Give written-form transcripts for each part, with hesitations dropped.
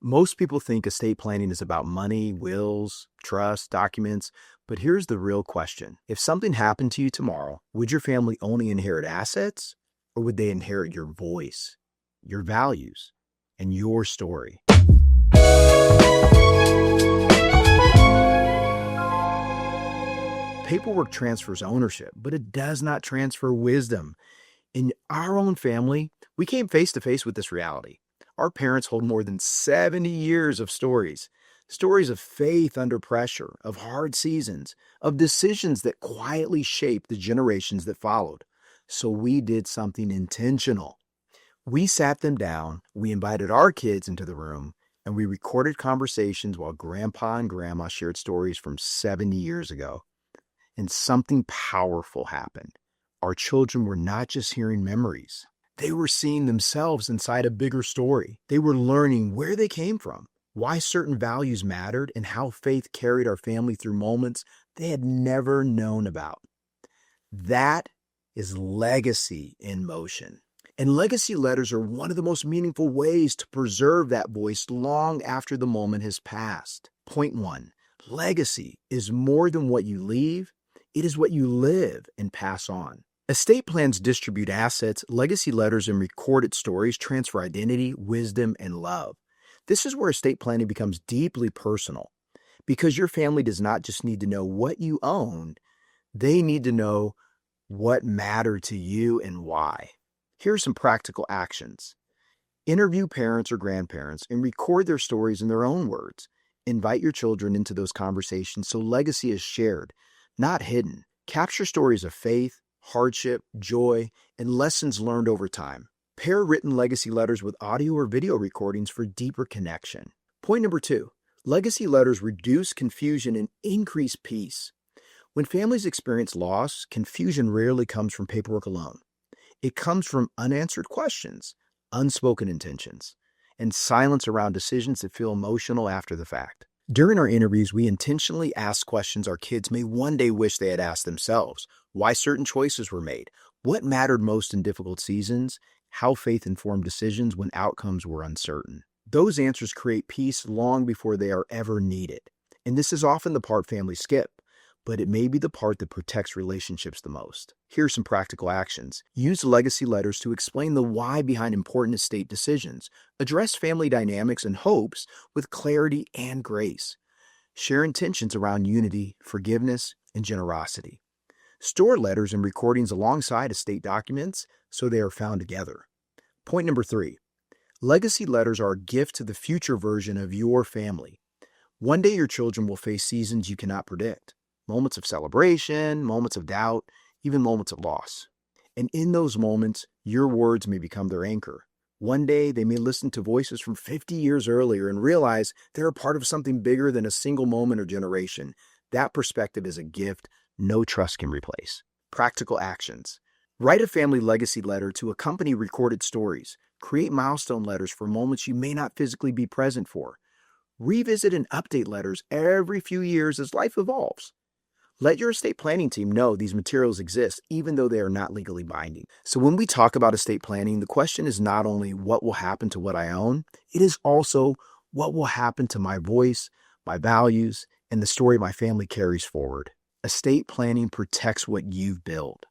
Most people think estate planning is about money, wills, trust, documents, but here's the real question. If something happened to you tomorrow, would your family only inherit assets or would they inherit your voice, your values, and your story? Paperwork transfers ownership, but it does not transfer wisdom. In our own family, we came face to face with this reality. Our parents hold more than 70 years of stories. Stories of faith under pressure, of hard seasons, of decisions that quietly shaped the generations that followed. So we did something intentional. We sat them down, we invited our kids into the room, and we recorded conversations while Grandpa and Grandma shared stories from 70 years ago. And something powerful happened. Our children were not just hearing memories. They were seeing themselves inside a bigger story. They were learning where they came from, why certain values mattered, and how faith carried our family through moments they had never known about. That is legacy in motion. And legacy letters are one of the most meaningful ways to preserve that voice long after the moment has passed. Point 1. Legacy is more than what you leave. It is what you live and pass on. Estate plans distribute assets, legacy letters and recorded stories transfer identity, wisdom, and love. This is where estate planning becomes deeply personal because your family does not just need to know what you own, they need to know what mattered to you and why. Here are some practical actions. Interview parents or grandparents and record their stories in their own words. Invite your children into those conversations so legacy is shared, not hidden. Capture stories of faith, hardship, joy, and lessons learned over time. Pair written legacy letters with audio or video recordings for deeper connection. Point number 2, legacy letters reduce confusion and increase peace. When families experience loss, confusion rarely comes from paperwork alone. It comes from unanswered questions, unspoken intentions, and silence around decisions that feel emotional after the fact. During our interviews, we intentionally ask questions our kids may one day wish they had asked themselves. Why certain choices were made, what mattered most in difficult seasons, how faith informed decisions when outcomes were uncertain. Those answers create peace long before they are ever needed. And this is often the part families skip, but it may be the part that protects relationships the most. Here are some practical actions. Use legacy letters to explain the why behind important estate decisions. Address family dynamics and hopes with clarity and grace. Share intentions around unity, forgiveness, and generosity. Store letters and recordings alongside estate documents so they are found together. Point number 3, legacy letters are a gift to the future version of your family. One day your children will face seasons you cannot predict. Moments of celebration, moments of doubt, even moments of loss. And in those moments, your words may become their anchor. One day, they may listen to voices from 50 years earlier and realize they're a part of something bigger than a single moment or generation. That perspective is a gift no trust can replace. Practical actions. Write a family legacy letter to accompany recorded stories. Create milestone letters for moments you may not physically be present for. Revisit and update letters every few years as life evolves. Let your estate planning team know these materials exist, even though they are not legally binding. So when we talk about estate planning, the question is not only what will happen to what I own, it is also what will happen to my voice, my values, and the story my family carries forward. Estate planning protects what you've built.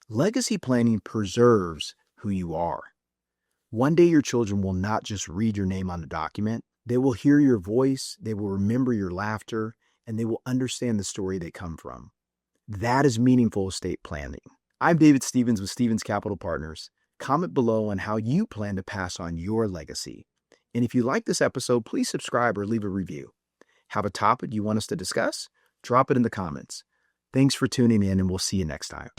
Legacy planning preserves who you are. One day your children will not just read your name on a document. They will hear your voice, they will remember your laughter, and they will understand the story they come from. That is meaningful estate planning. I'm David Stevens with Stevens Capital Partners. Comment below on how you plan to pass on your legacy. And if you like this episode, please subscribe or leave a review. Have a topic you want us to discuss? Drop it in the comments. Thanks for tuning in, and we'll see you next time.